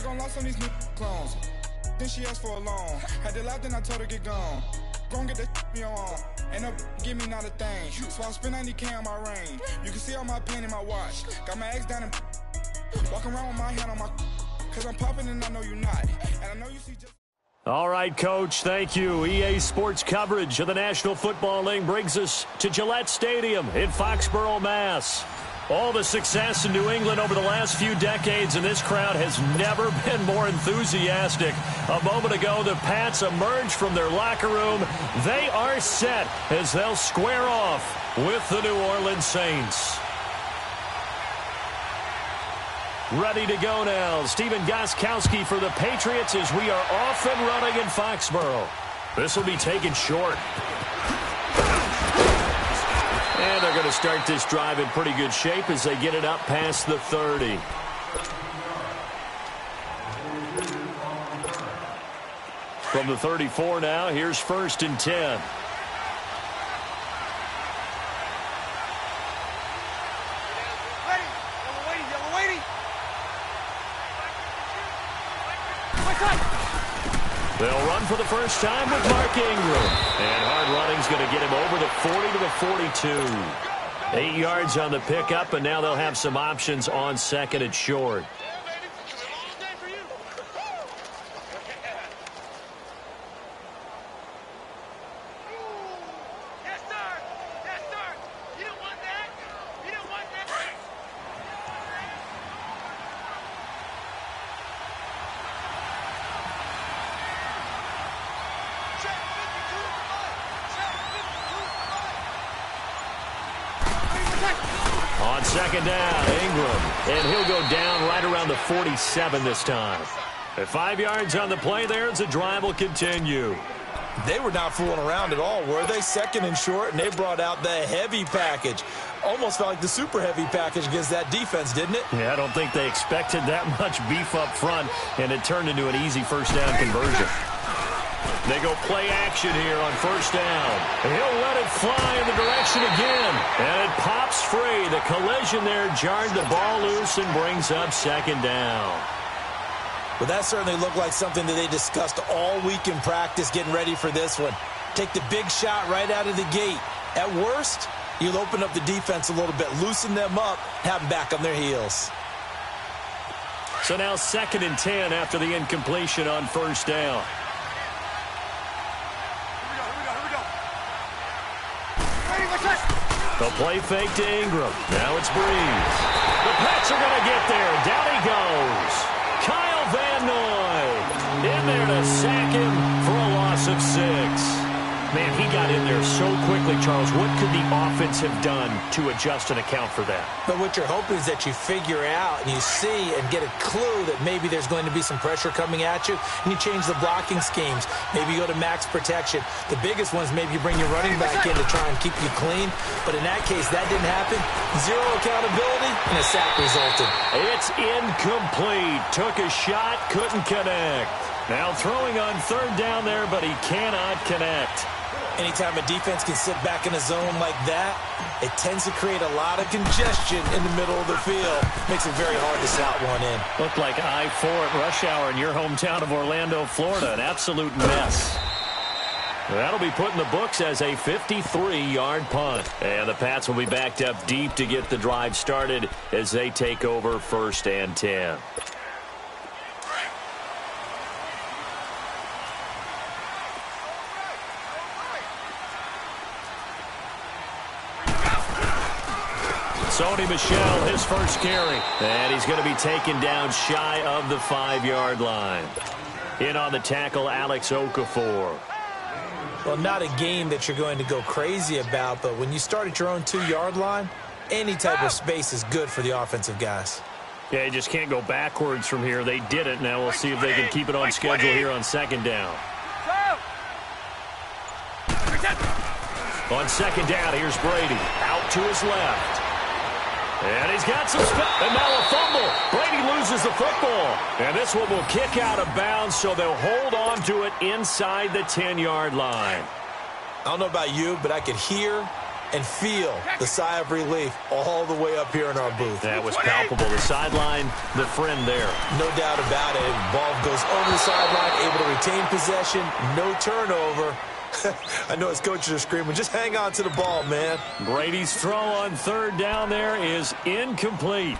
gon' lost on these new clones. Then she asked for a loan. Had to laugh, then I told her get gone. Gon' get that me on. Ain't no give me not a thing. So I spend 90K on my range. You can see all my pain in my watch. Got my ex down and walking around with my hand on my. Cause I'm popping and I know you not. And I know you see just. All right, Coach, thank you. EA Sports coverage of the National Football League brings us to Gillette Stadium in Foxborough, Mass. All the success in New England over the last few decades, and this crowd has never been more enthusiastic. A moment ago, the Pats emerged from their locker room. They are set as they'll square off with the New Orleans Saints. Ready to go now. Stephen Gostkowski for the Patriots as we are off and running in Foxborough. This will be taken short. And they're going to start this drive in pretty good shape as they get it up past the 30. From the 34 now, here's 1st and 10. They'll run for the first time with Mark Ingram. And hard running's going to get him over the 40 to the 42. 8 yards on the pickup, and now they'll have some options on 2nd and short. On 2nd down, Ingram, and he'll go down right around the 47 this time. At 5 yards on the play there, the drive will continue. They were not fooling around at all, were they? 2nd and short, and they brought out the heavy package. Almost felt like the super heavy package against that defense, didn't it? Yeah, I don't think they expected that much beef up front, and it turned into an easy first down conversion. They go play action here on 1st down. He'll let it fly in the direction again. And it pops free. The collision there jarred the ball loose and brings up 2nd down. Well, that certainly looked like something that they discussed all week in practice getting ready for this one. Take the big shot right out of the gate. At worst, you'll open up the defense a little bit, loosen them up, have them back on their heels. So now 2nd and 10 after the incompletion on 1st down. The play fake to Ingram. Now it's Breeze. The Pats are going to get there. Down he goes. Kyle Van Noy in there to sack him for a loss of 6. Man, he got in there so quickly, Charles. What could the offense have done to adjust and account for that? But what you're hoping is that you figure out and you see and get a clue that maybe there's going to be some pressure coming at you, and you change the blocking schemes. Maybe you go to max protection. The biggest one is maybe you bring your running back in to try and keep you clean. But in that case, that didn't happen. Zero accountability, and a sack resulted. It's incomplete. Took a shot, couldn't connect. Now throwing on 3rd down there, but he cannot connect. Anytime a defense can sit back in a zone like that, it tends to create a lot of congestion in the middle of the field. Makes it very hard to slot one in. Looked like I-4 at rush hour in your hometown of Orlando, Florida. An absolute mess. That'll be put in the books as a 53-yard punt. And the Pats will be backed up deep to get the drive started as they take over 1st and 10. Sony Michel, his first carry. And he's going to be taken down shy of the 5-yard line. In on the tackle, Alex Okafor. Well, not a game that you're going to go crazy about, but when you start at your own 2-yard line, any type of space is good for the offensive guys. Yeah, you just can't go backwards from here. They did it. Now we'll see if they can keep it on schedule here on 2nd down. On 2nd down, here's Brady. Out to his left. And he's got some space. And now a fumble. Brady loses the football. And this one will kick out of bounds, so they'll hold on to it inside the 10-yard line. I don't know about you, but I could hear and feel the sigh of relief all the way up here in our booth. That was palpable. The sideline, the friend there. No doubt about it. Ball goes over the sideline, able to retain possession, no turnover. I know his coaches are screaming, just hang on to the ball, man. Brady's throw on third down there is incomplete.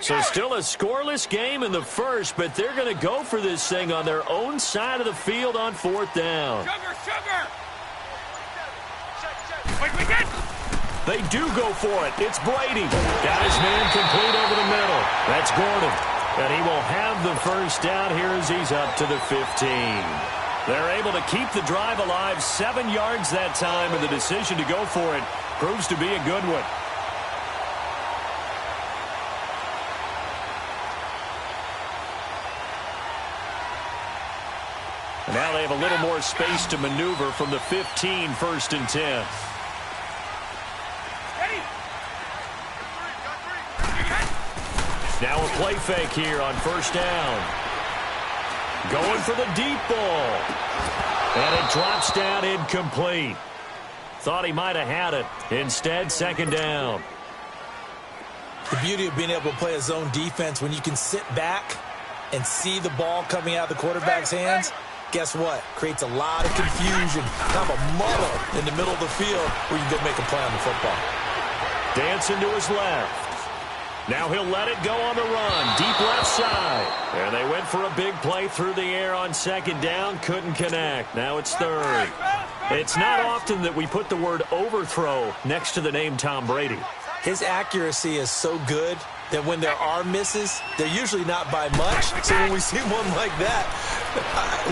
So still a scoreless game in the first, but they're going to go for this thing on their own side of the field on fourth down. Sugar! They do go for it. It's Brady. Got his man complete over the middle. That's Gordon. And he will have the first down here as he's up to the 15. They're able to keep the drive alive, 7 yards that time, and the decision to go for it proves to be a good one. Now they have a little more space to maneuver from the 15, 1st and 10. Now a play fake here on first down. Going for the deep ball. And it drops down incomplete. Thought he might have had it. Instead, second down. The beauty of being able to play a zone defense when you can sit back and see the ball coming out of the quarterback's hands. Guess what? Creates a lot of confusion. Kind of a muddle in the middle of the field where you can go make a play on the football. Dancing to his left. Now he'll let it go on the run. Deep left side. And they went for a big play through the air on second down. Couldn't connect. Now it's third. It's not often that we put the word overthrow next to the name Tom Brady. His accuracy is so good that when there are misses, they're usually not by much. So when we see one like that,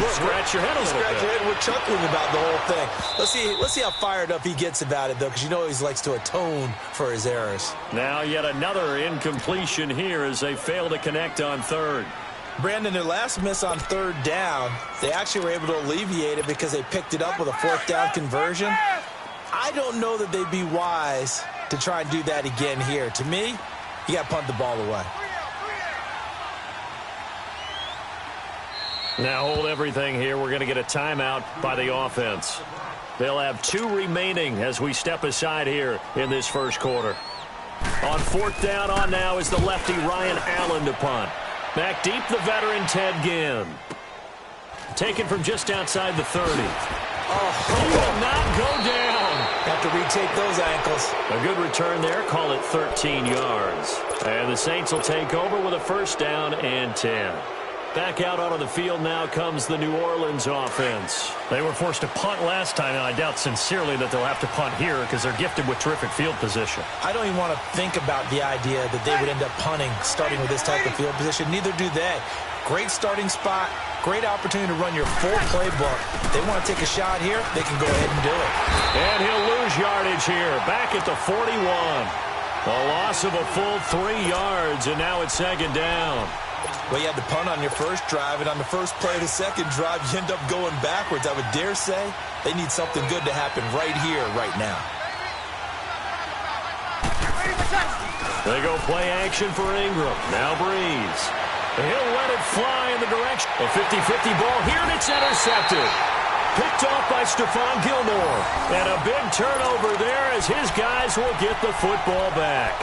look, scratch your head a little bit. We're chuckling about the whole thing. Let's see how fired up he gets about it, though, because you know he likes to atone for his errors. Now yet another incompletion here as they fail to connect on third. Brandon, their last miss on third down, they actually were able to alleviate it because they picked it up with a fourth down conversion. I don't know that they'd be wise to try and do that again here. To me, you got to punt the ball away. Now hold everything here. We're going to get a timeout by the offense. They'll have 2 remaining as we step aside here in this first quarter. On fourth down on now is the lefty Ryan Allen to punt. Back deep, the veteran Ted Ginn. Taken from just outside the 30. He will not go down. Have to retake those ankles. A good return there. Call it 13 yards. And the Saints will take over with a first down and 10. Back out onto the field now comes the New Orleans offense. They were forced to punt last time, and I doubt sincerely that they'll have to punt here because they're gifted with terrific field position. I don't even want to think about the idea that they would end up punting starting with this type of field position. Neither do they. Great starting spot, great opportunity to run your full playbook. If they want to take a shot here, they can go ahead and do it. And he'll lose yardage here, back at the 41. A loss of a full 3 yards, and now it's second down. Well, you had the punt on your first drive, and on the first play of the second drive, you end up going backwards. I would dare say they need something good to happen right here, right now. They go play action for Ingram. Now Breeze. He'll let it fly in the direction. A 50-50 ball here, and it's intercepted. Picked off by Stephon Gilmore. And a big turnover there as his guys will get the football back.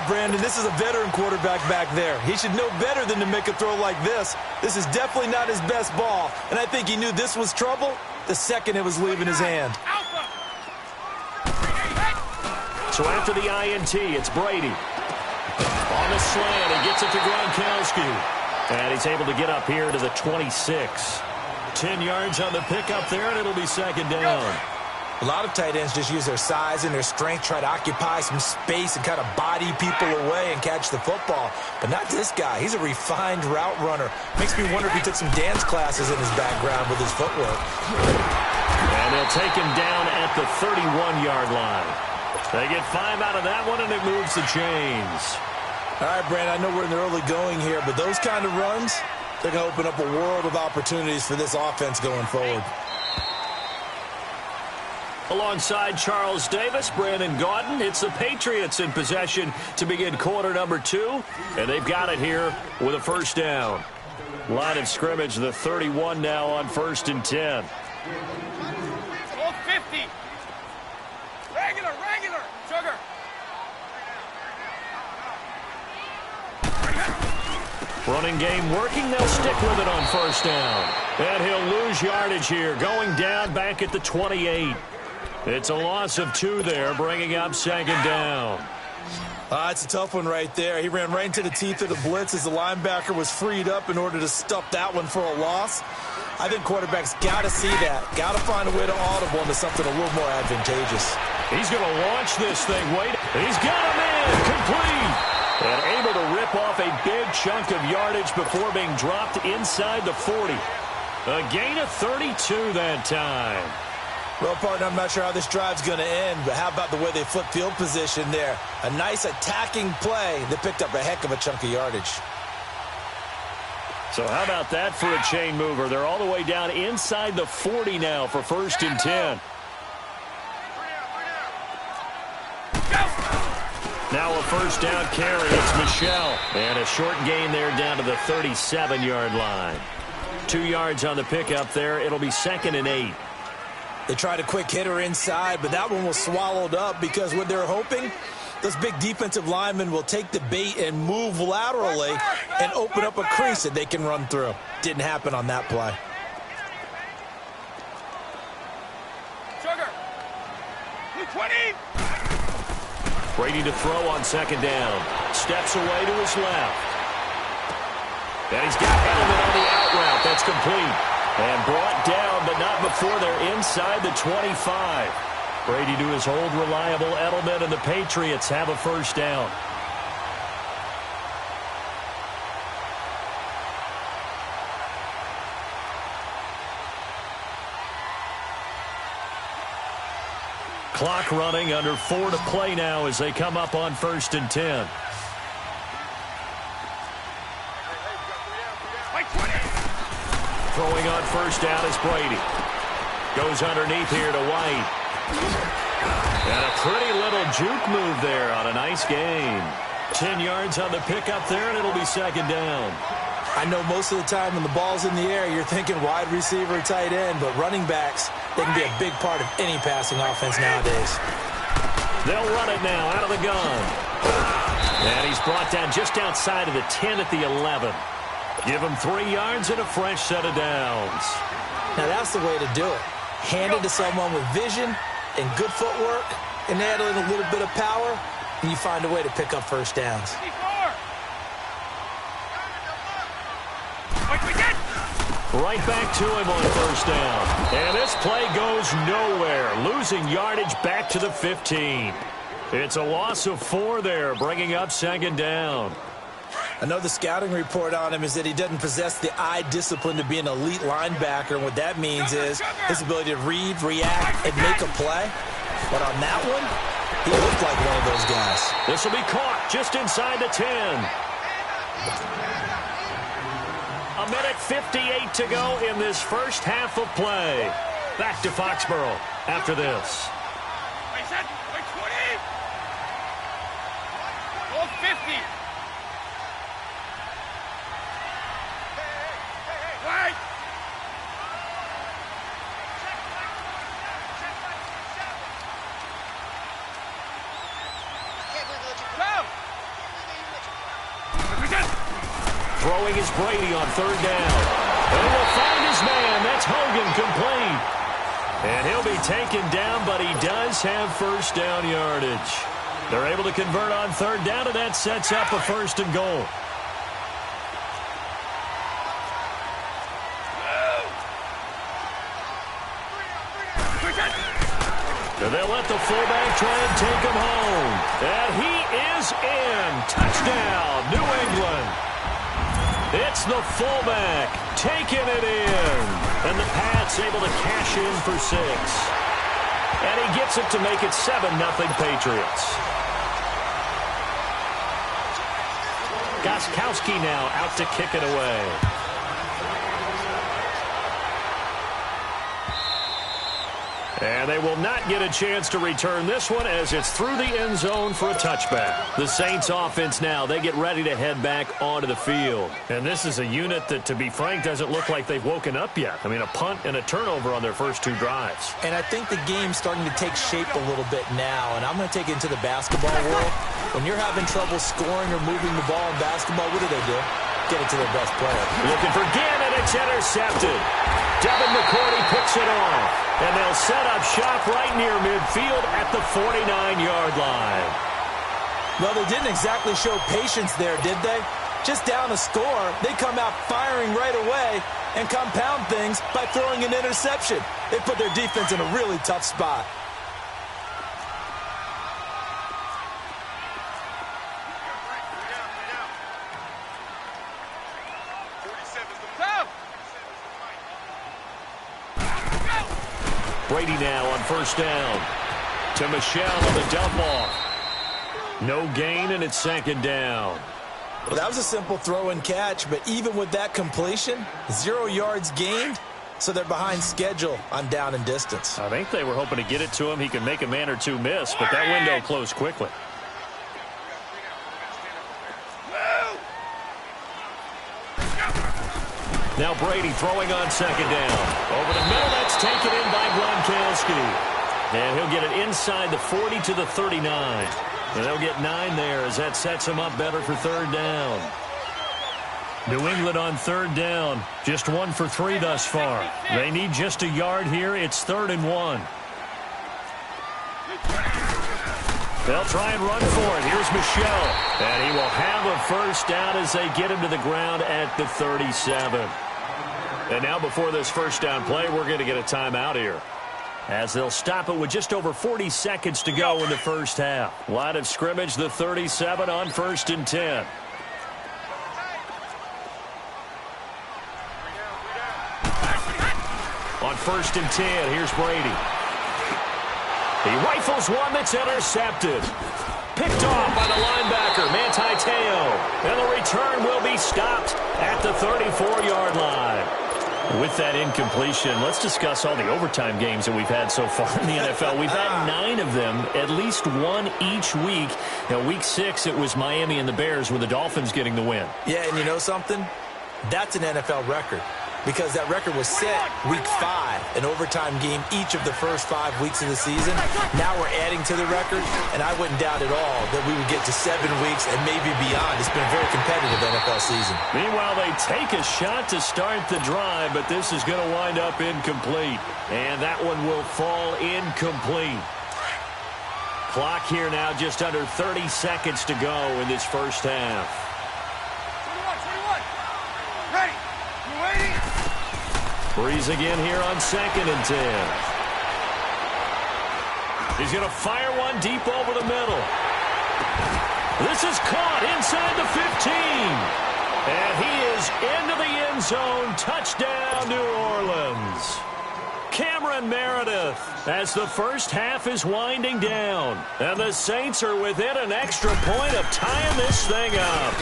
Brandon, this is a veteran quarterback back there. He should know better than to make a throw like this. This is definitely not his best ball, and I think he knew this was trouble the second it was leaving his hand. So after the INT, it's Brady. On the slant, he gets it to Gronkowski. And he's able to get up here to the 26. 10 yards on the pickup there, and it'll be second down. A lot of tight ends just use their size and their strength, try to occupy some space and kind of body people away and catch the football. But not this guy. He's a refined route runner. Makes me wonder if he took some dance classes in his background with his footwork. And they'll take him down at the 31-yard line. They get 5 out of that one, and it moves the chains. All right, Brandon, I know we're in the early going here, but those kind of runs, They're going to open up a world of opportunities for this offense going forward. Alongside Charles Davis, Brandon Gaudin, it's the Patriots in possession to begin quarter number 2, and they've got it here with a first down. Line of scrimmage, the 31 now on 1st and 10. Old 50. Regular, sugar. Running game working, they'll stick with it on first down. And he'll lose yardage here, going down back at the 28. It's a loss of 2 there, bringing up 2nd down. It's a tough one right there. He ran right into the teeth of the blitz as the linebacker was freed up in order to stuff that one for a loss. I think quarterbacks got to see that. Got to find a way to audible into something a little more advantageous. He's going to launch this thing. Wait, he's got him in. Complete. And able to rip off a big chunk of yardage before being dropped inside the 40. A gain of 32 that time. Well, partner, I'm not sure how this drive's going to end, but how about the way they flip field position there? A nice attacking play that picked up a heck of a chunk of yardage. So how about that for a chain mover? They're all the way down inside the 40 now for 1st and 10. Now a first down carry. It's Michelle. And a short gain there down to the 37-yard line. 2 yards on the pickup there. It'll be 2nd and 8. They tried a quick hitter inside, but that one was swallowed up because what they're hoping, those big defensive linemen will take the bait and move laterally and open up a crease that they can run through. Didn't happen on that play. Sugar. 20. Brady to throw on 2nd down. Steps away to his left. And he's got Edelman on the out route. That's complete. And brought down, but not before they're inside the 25. Brady to his old reliable Edelman, and the Patriots have a first down. Clock running, under 4 to play now as they come up on 1st and 10. Throwing on first down is Brady. Goes underneath here to White. And a pretty little juke move there on a nice gain. 10 yards on the pickup there, and it'll be 2nd down. I know most of the time when the ball's in the air, you're thinking wide receiver, tight end, but running backs, they can be a big part of any passing offense nowadays. They'll run it now out of the gun. And he's brought down just outside of the 10 at the 11. Give him 3 yards and a fresh set of downs. Now that's the way to do it. Hand it to someone with vision and good footwork, and add in a little bit of power, and you find a way to pick up first downs. Right back to him on first down. And this play goes nowhere. Losing yardage back to the 15. It's a loss of 4 there, bringing up 2nd down. I know the scouting report on him is that he doesn't possess the eye discipline to be an elite linebacker, and what that means is his ability to read, react, and make a play. But on that one, he looked like one of those guys. This will be caught just inside the 10. A minute 58 to go in this first half of play. Back to Foxborough after this. Wait, 20. Old 50. Right. Throwing is Brady on 3rd down. And he'll find his man. That's Hogan, complete. And he'll be taken down, but he does have first down yardage. They're able to convert on 3rd down, and that sets up a 1st and goal. And they'll let the fullback try and take him home. And he is in. Touchdown, New England. It's the fullback taking it in. And the Pats able to cash in for 6. And he gets it to make it 7-0 Patriots. Gostkowski now out to kick it away. And they will not get a chance to return this one as it's through the end zone for a touchback. The Saints offense now, they get ready to head back onto the field. And this is a unit that, to be frank, doesn't look like they've woken up yet. I mean, a punt and a turnover on their first 2 drives. And I think the game's starting to take shape a little bit now. And I'm going to take it into the basketball world. When you're having trouble scoring or moving the ball in basketball, what do? Get it to their best player. Looking for Gannon, it's intercepted. Devin McCourty picks it off. And they'll set up shop right near midfield at the 49-yard line. Well, they didn't exactly show patience there, did they? Just down a score, they come out firing right away and compound things by throwing an interception. They put their defense in a really tough spot. Brady now on first down. To Michelle on the dump off. No gain, and it's second down. Well, that was a simple throw and catch, but even with that completion, 0 yards gained, so they're behind schedule on down and distance. I think they were hoping to get it to him. He can make a man or two miss, but that window closed quickly. Now Brady throwing on second down. Over the middle, that's taken in by Gronkowski. And he'll get it inside the 40 to the 39. And they'll get 9 there as that sets him up better for third down. New England on third down. Just 1 for 3 thus far. They need just a yard here. It's 3rd and 1. They'll try and run for it. Here's Michelle. And he will have a first down as they get him to the ground at the 37. And now before this first down play, we're going to get a timeout here, as they'll stop it with just over 40 seconds to go in the first half. Line of scrimmage, the 37 on 1st and 10. On 1st and 10, here's Brady. He rifles one that's intercepted. Picked off by the linebacker, Manti Te'o. And the return will be stopped at the 34-yard line. With that incompletion, let's discuss all the overtime games that we've had so far in the NFL. We've had 9 of them, at least 1 each week. Now, week 6, it was Miami and the Bears with the Dolphins getting the win. Yeah, and you know something? That's an NFL record, because that record was set week 5, an overtime game each of the first 5 weeks of the season. Now we're adding to the record, and I wouldn't doubt at all that we would get to 7 weeks and maybe beyond. It's been a very competitive NFL season. Meanwhile, they take a shot to start the drive, but this is going to wind up incomplete. And that one will fall incomplete. Clock here now just under 30 seconds to go in this first half. 21. Ready. You waiting? Breeze again here on 2nd and 10. He's going to fire one deep over the middle. This is caught inside the 15. And he is into the end zone. Touchdown, New Orleans. Cameron Meredith as the first half is winding down. And the Saints are within an extra point of tying this thing up.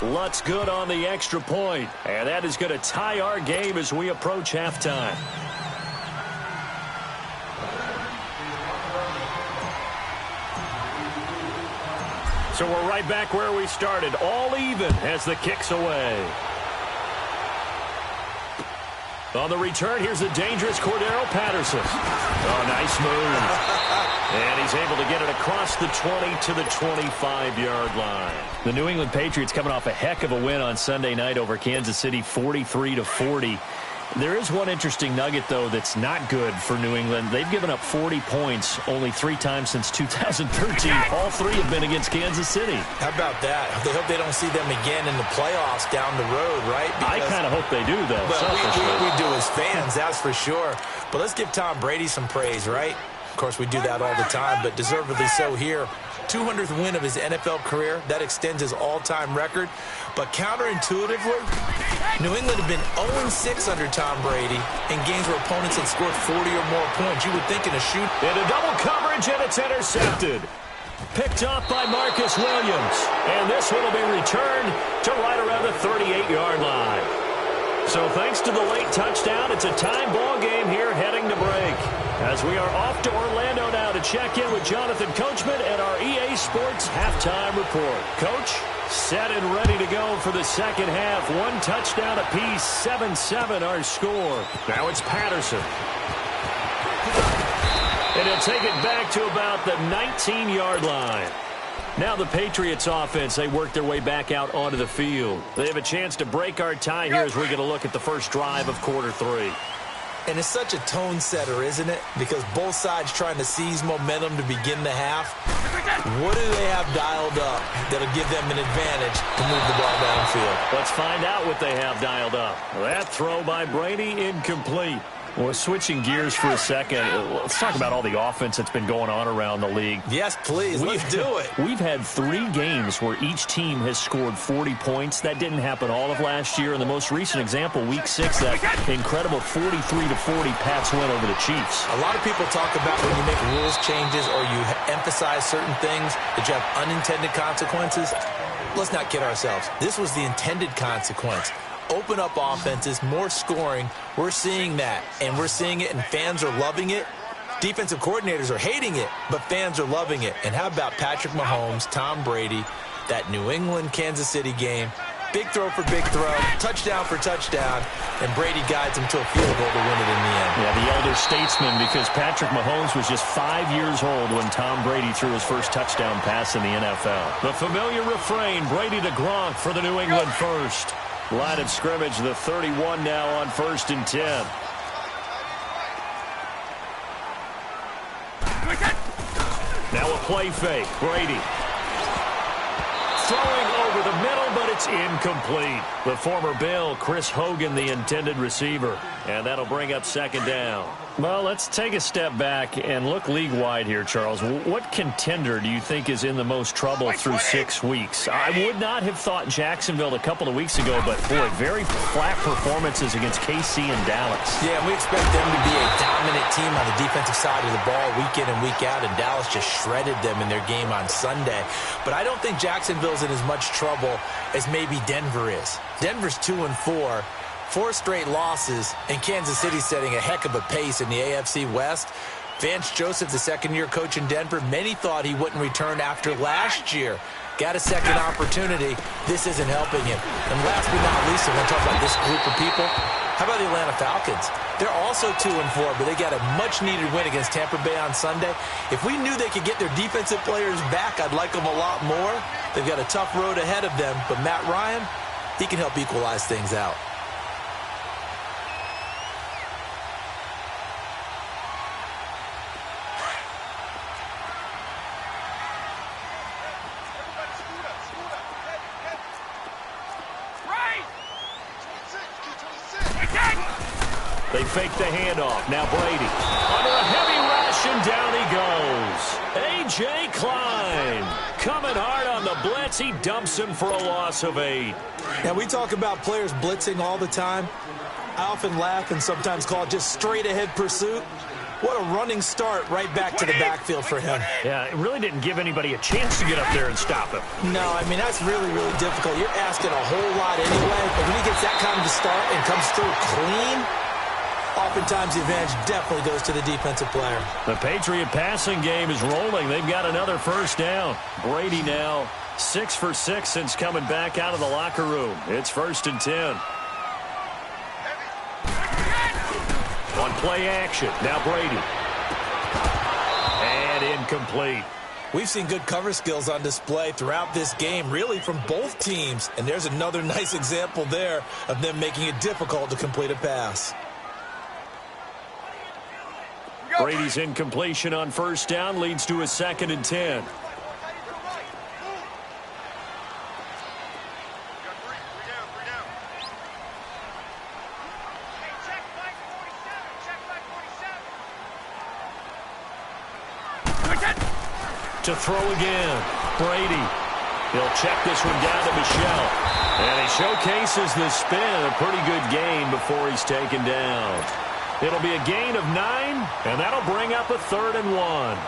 Lutz good on the extra point, and that is going to tie our game as we approach halftime. So we're right back where we started, all even as the kick's away. On the return, here's the dangerous Cordero Patterson. Oh, nice move. And he's able to get it across the 20 to the 25-yard line. The New England Patriots coming off a heck of a win on Sunday night over Kansas City, 43-40. There is one interesting nugget, though, that's not good for New England. They've given up 40 points only 3 times since 2013. All 3 have been against Kansas City. How about that? They hope they don't see them again in the playoffs down the road, right? Because I kind of hope they do, though. Well, we do as fans, that's for sure. But let's give Tom Brady some praise, right? Of course, we do that all the time, but deservedly so here. 200th win of his NFL career. That extends his all-time record. But counterintuitively, New England have been 0-6 under Tom Brady in games where opponents had scored 40 or more points. You would think in a shoot. Into double coverage, and it's intercepted. Picked off by Marcus Williams. And this one will be returned to right around the 38-yard line. So thanks to the late touchdown, it's a tie ball game here heading to break. As we are off to Orlando now to check in with Jonathan Coachman and our EA Sports halftime report. Coach, set and ready to go for the second half. One touchdown apiece, 7-7 our score. Now it's Patterson. And he'll take it back to about the 19-yard line. Now the Patriots offense, they work their way back out onto the field. They have a chance to break our tie here as we're going to look at the first drive of quarter 3. And it's such a tone setter, isn't it? Because both sides trying to seize momentum to begin the half. What do they have dialed up that'll give them an advantage to move the ball downfield? Let's find out what they have dialed up. That throw by Brady, incomplete. Well, switching gears for a second, let's talk about all the offense that's been going on around the league. Yes, please. Let's do it. We've had 3 games where each team has scored 40 points. That didn't happen all of last year. And the most recent example, Week 6, that incredible 43-40 Pats win over the Chiefs. A lot of people talk about when you make rules changes or you emphasize certain things that you have unintended consequences. Let's not kid ourselves. This was the intended consequence. Open up offenses, more scoring. We're seeing that, and we're seeing it, and fans are loving it. Defensive coordinators are hating it, but fans are loving it. And how about Patrick Mahomes, Tom Brady, that New England-Kansas City game? Big throw for big throw, touchdown for touchdown, and Brady guides him to a field goal to win it in the end. Yeah, the elder statesman, because Patrick Mahomes was just 5 years old when Tom Brady threw his first touchdown pass in the NFL. The familiar refrain, Brady to Gronk for the New England first. Line of scrimmage, the 31 now on 1st and 10. Now a play fake. Brady. Throwing over the middle, but it's incomplete. The former Bill, Chris Hogan, the intended receiver. And that'll bring up 2nd down. Well, let's take a step back and look league-wide here, Charles. What contender do you think is in the most trouble through 6 weeks? I would not have thought Jacksonville a couple of weeks ago, but, boy, very flat performances against KC and Dallas. Yeah, and we expect them to be a dominant team on the defensive side of the ball week in and week out, and Dallas just shredded them in their game on Sunday. But I don't think Jacksonville's in as much trouble as maybe Denver is. Denver's 2-4. 4 straight losses, and Kansas City setting a heck of a pace in the AFC West. Vance Joseph, the second-year coach in Denver, many thought he wouldn't return after last year. Got a second opportunity. This isn't helping him. And last but not least, I want to talk about this group of people. How about the Atlanta Falcons? They're also 2-4, but they got a much-needed win against Tampa Bay on Sunday. If we knew they could get their defensive players back, I'd like them a lot more. They've got a tough road ahead of them, but Matt Ryan, he can help equalize things out. They fake the handoff. Now Brady. Under a heavy rush, and down he goes. A.J. Klein coming hard on the blitz. He dumps him for a loss of 8. Now, we talk about players blitzing all the time. I often laugh and sometimes call it just straight-ahead pursuit. What a running start right back to the backfield for him. Yeah, it really didn't give anybody a chance to get up there and stop him. No, I mean, that's really, really difficult. You're asking a whole lot anyway, but when he gets that kind of a start and comes through clean, oftentimes the advantage definitely goes to the defensive player. The Patriot passing game is rolling. They've got another first down. Brady now 6 for 6 since coming back out of the locker room. It's 1st and 10. On play action. Now Brady. And incomplete. We've seen good cover skills on display throughout this game, really from both teams. And there's another nice example there of them making it difficult to complete a pass. Brady's incompletion on first down leads to a 2nd and 10. To throw again. Brady. He'll check this one down to Michel. And he showcases the spin. A pretty good gain before he's taken down. It'll be a gain of 9, and that'll bring up a 3rd and 1.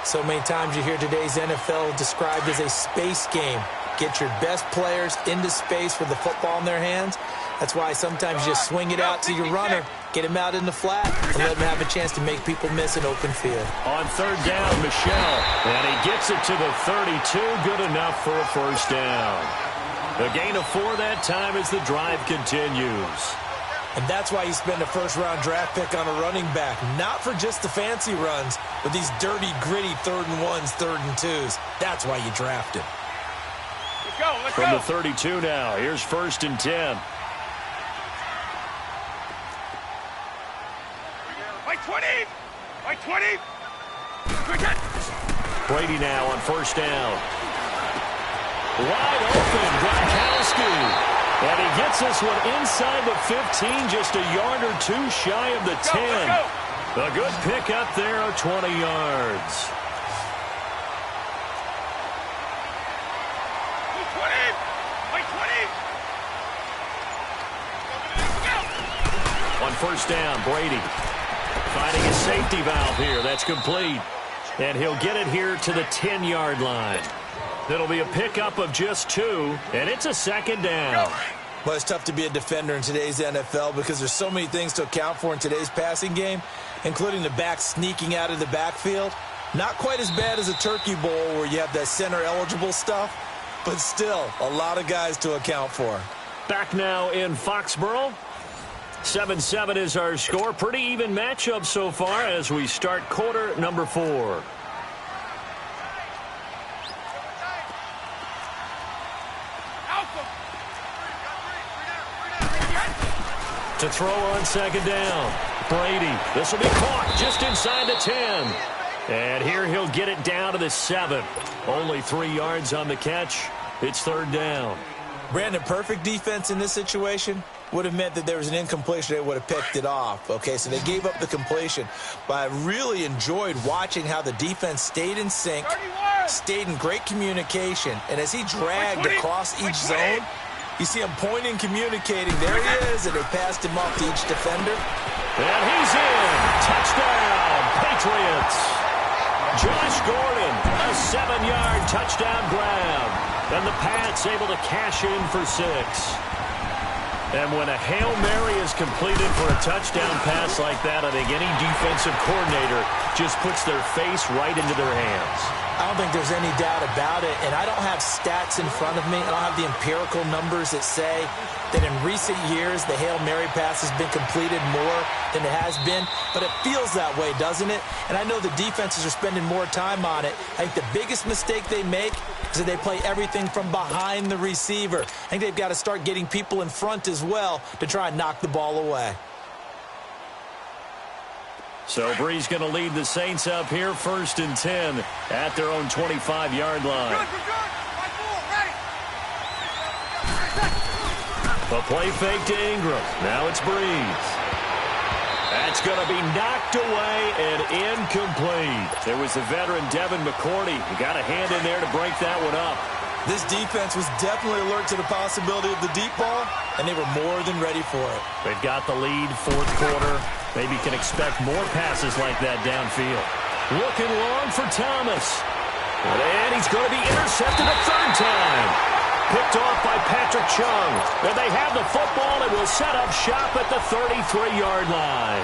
So many times you hear today's NFL described as a space game. Get your best players into space with the football in their hands. That's why sometimes you just swing it out to your runner, get him out in the flat, and let him have a chance to make people miss an open field. On third down, Michel. And he gets it to the 32. Good enough for a first down. A gain of 4 that time as the drive continues. And that's why you spend a first-round draft pick on a running back. Not for just the fancy runs, but these dirty, gritty 3rd and 1s, 3rd and 2s. That's why you draft him. Let's go, let's From go. the 32 now, here's 1st and 10. Like 20! Like 20! Brady now on 1st down. Wide open, Gronkowski. And he gets this one inside the 15, just a yard or 2 shy of the 10. A good pick up there of 20 yards. 20! Like 20! On 1st down, Brady finding a safety valve here. That's complete. And he'll get it here to the 10-yard line. It'll be a pickup of just 2, and it's a 2nd down. Well, it's tough to be a defender in today's NFL because there's so many things to account for in today's passing game, including the back sneaking out of the backfield. Not quite as bad as a turkey bowl where you have that center-eligible stuff, but still a lot of guys to account for. Back now in Foxborough. 7-7 is our score. Pretty even matchup so far as we start quarter number 4. To throw on 2nd down. Brady. This will be caught just inside the 10. And here he'll get it down to the 7. Only 3 yards on the catch. It's 3rd down. Brandon, perfect defense in this situation would have meant that there was an incompletion. They would have picked it off. Okay, so they gave up the completion. But I really enjoyed watching how the defense stayed in sync, stayed in great communication. And as he dragged across each zone, you see him pointing, communicating. There he is, and they passed him off to each defender. And he's in. Touchdown, Patriots. Josh Gordon, a 7-yard touchdown grab. And the Pats able to cash in for 6. And when a Hail Mary is completed for a touchdown pass like that, I think any defensive coordinator just puts their face right into their hands. I don't think there's any doubt about it, and I don't have stats in front of me. I don't have the empirical numbers that say that in recent years the Hail Mary pass has been completed more than it has been, but it feels that way, doesn't it? And I know the defenses are spending more time on it. I think the biggest mistake they make is that they play everything from behind the receiver. I think they've got to start getting people in front as well to try and knock the ball away. So Bree's going to lead the Saints up here, 1st and 10 at their own 25-yard line. A play fake to Ingram. Now it's Breeze. That's going to be knocked away and incomplete. There was the veteran Devin McCourty. He got a hand in there to break that one up. This defense was definitely alert to the possibility of the deep ball, and they were more than ready for it. They've got the lead, 4th quarter. Maybe can expect more passes like that downfield. Looking long for Thomas. And he's going to be intercepted a 3rd time. Picked off by Patrick Chung. And they have the football and will set up shop at the 33-yard line.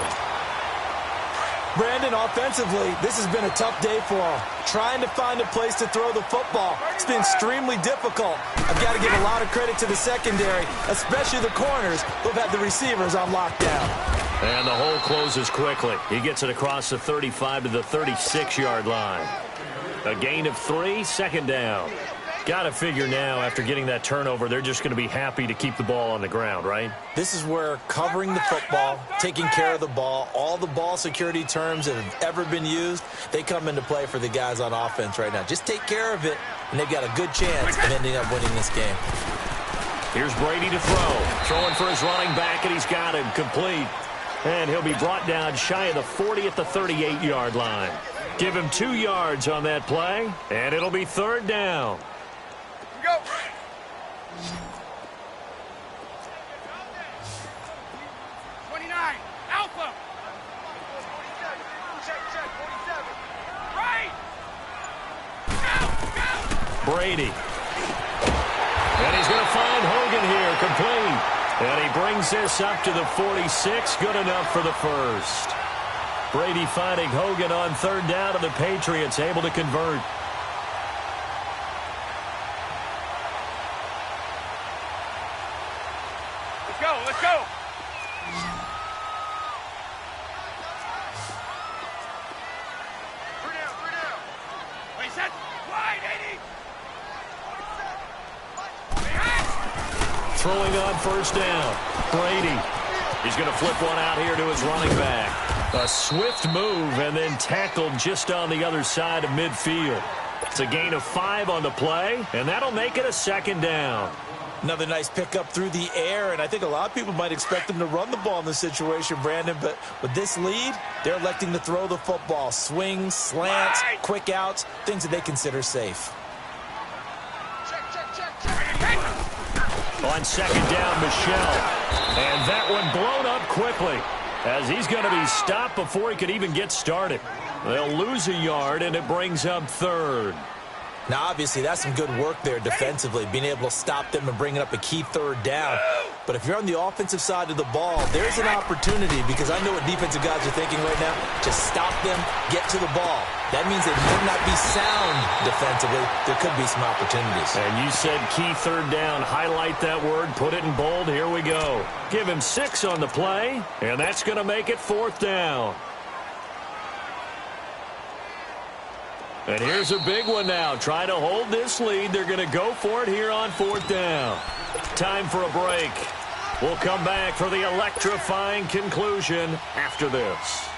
Brandon, offensively, this has been a tough day for them. Trying to find a place to throw the football. It's been extremely difficult. I've got to give a lot of credit to the secondary, especially the corners who've had the receivers on lockdown. And the hole closes quickly. He gets it across the 35 to the 36-yard line. A gain of 3, 2nd down. Got to figure now, after getting that turnover, they're just going to be happy to keep the ball on the ground, right? This is where covering the football, taking care of the ball, all the ball security terms that have ever been used, they come into play for the guys on offense right now. Just take care of it, and they've got a good chance of ending up winning this game. Here's Brady to throw. Throwing for his running back, and he's got him complete. And he'll be brought down shy of the 40 at the 38-yard line. Give him 2 yards on that play, and it'll be 3rd down. Go! 29, Alpha! 47, right! Go! Brady. And he's going to find Hogan here, complete. And he brings this up to the 46. Good enough for the first. Brady finding Hogan on third down, and the Patriots able to convert. Let's go, let's go. Three down. Wait, set. Wide, 80. Throwing on first down. Brady. He's going to flip one out here to his running back. A swift move and then tackled just on the other side of midfield. It's a gain of 5 on the play, and that'll make it a second down. Another nice pickup through the air, and I think a lot of people might expect him to run the ball in this situation, Brandon, but with this lead, they're electing to throw the football. Swings, slants, quick outs, things that they consider safe. Check. On second down, Michelle. And that one blown up quickly as he's going to be stopped before he could even get started. They'll lose a yard, and it brings up third. Now, obviously, that's some good work there defensively, being able to stop them and bringing up a key third down. But if you're on the offensive side of the ball, there's an opportunity, because I know what defensive guys are thinking right now. Just stop them, get to the ball. That means they might not be sound defensively. There could be some opportunities. And you said key third down. Highlight that word, put it in bold. Here we go. Give him 6 on the play, and that's going to make it fourth down. And here's a big one now. Trying to hold this lead. They're going to go for it here on fourth down. Time for a break. We'll come back for the electrifying conclusion after this.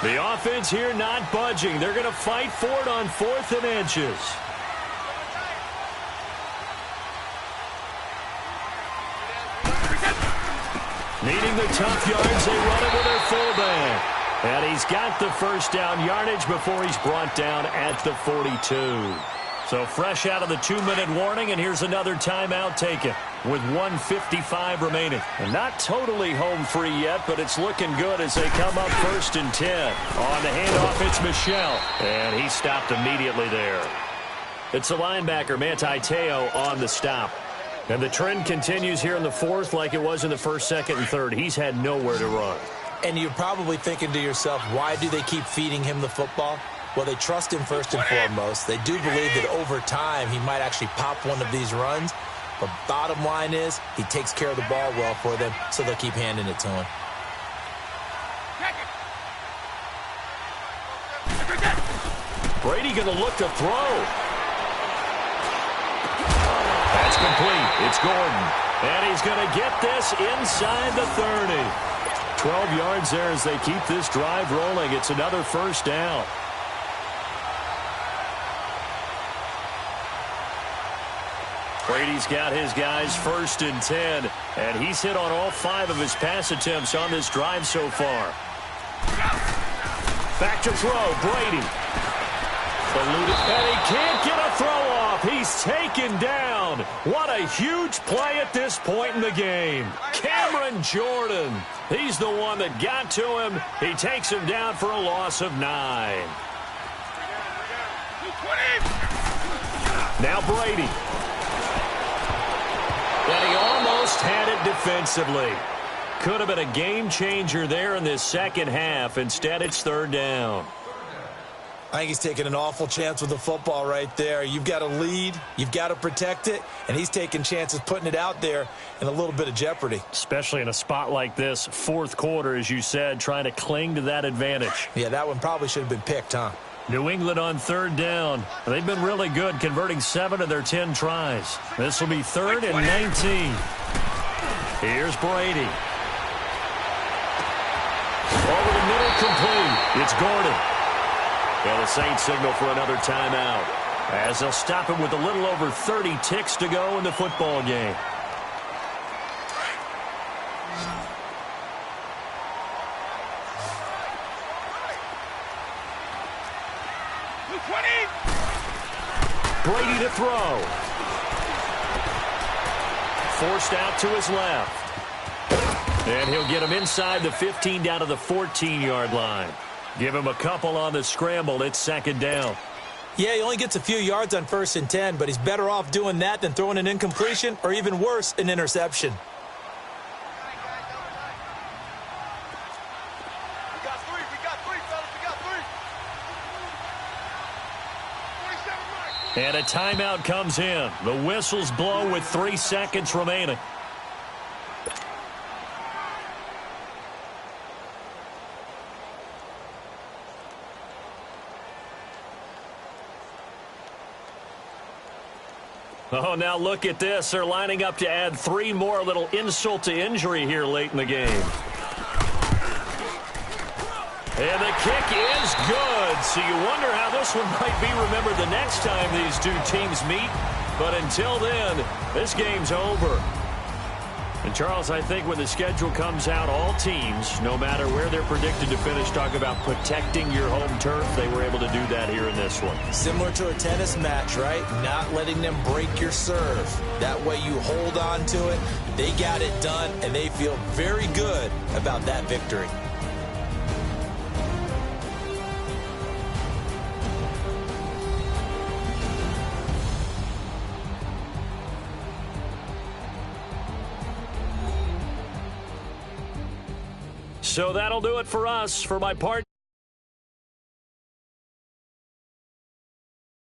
The offense here not budging. They're going to fight for it on 4th and inches. Needing the tough yards, they run it with their fullback. And he's got the first down yardage before he's brought down at the 42. So fresh out of the 2-minute warning, and here's another timeout taken with 1:55 remaining. And not totally home free yet, but it's looking good as they come up 1st and 10. On the handoff, it's Michelle, and he stopped immediately there. It's the linebacker, Manti Te'o, on the stop. And the trend continues here in the 4th like it was in the 1st, 2nd, and 3rd. He's had nowhere to run. And you're probably thinking to yourself, why do they keep feeding him the football? Well, they trust him first and foremost. They do believe that over time he might actually pop one of these runs. But bottom line is he takes care of the ball well for them, so they'll keep handing it to him. Brady going to look to throw. That's complete. It's Gordon. And he's going to get this inside the 30. 12 yards there as they keep this drive rolling. It's another first down. Brady's got his guys 1st and 10, and he's hit on all 5 of his pass attempts on this drive so far. Back to throw, Brady. And he can't get a throw off. He's taken down. What a huge play at this point in the game. Cameron Jordan. He's the one that got to him. He takes him down for a loss of 9. Now Brady. And he almost had it defensively. Could have been a game changer there in this second half. Instead, it's 3rd down. I think he's taking an awful chance with the football right there. You've got to lead, you've got to protect it, and he's taking chances putting it out there in a little bit of jeopardy. Especially in a spot like this, 4th quarter, as you said, trying to cling to that advantage. Yeah, that one probably should have been picked, huh? New England on 3rd down. They've been really good, converting 7 of their 10 tries. This will be 3rd and 19. Here's Brady. Over the middle, complete. It's Gordon. And the Saints signal for another timeout as they'll stop him with a little over 30 ticks to go in the football game. Brady to throw. Forced out to his left. And he'll get him inside the 15 down to the 14-yard line. Give him a couple on the scramble. It's 2nd down. Yeah, he only gets a few yards on 1st and 10, but he's better off doing that than throwing an incompletion or, even worse, an interception. And a timeout comes in. The whistles blow with 3 seconds remaining. Oh, now look at this. They're lining up to add 3 more. A little insult to injury here late in the game. And the kick is good. So you wonder how this one might be remembered the next time these two teams meet. But until then, this game's over. And, Charles, I think when the schedule comes out, all teams, no matter where they're predicted to finish, talk about protecting your home turf. They were able to do that here in this one. Similar to a tennis match, right? Not letting them break your serve. That way you hold on to it. They got it done, and they feel very good about that victory. So that'll do it for us. For my partner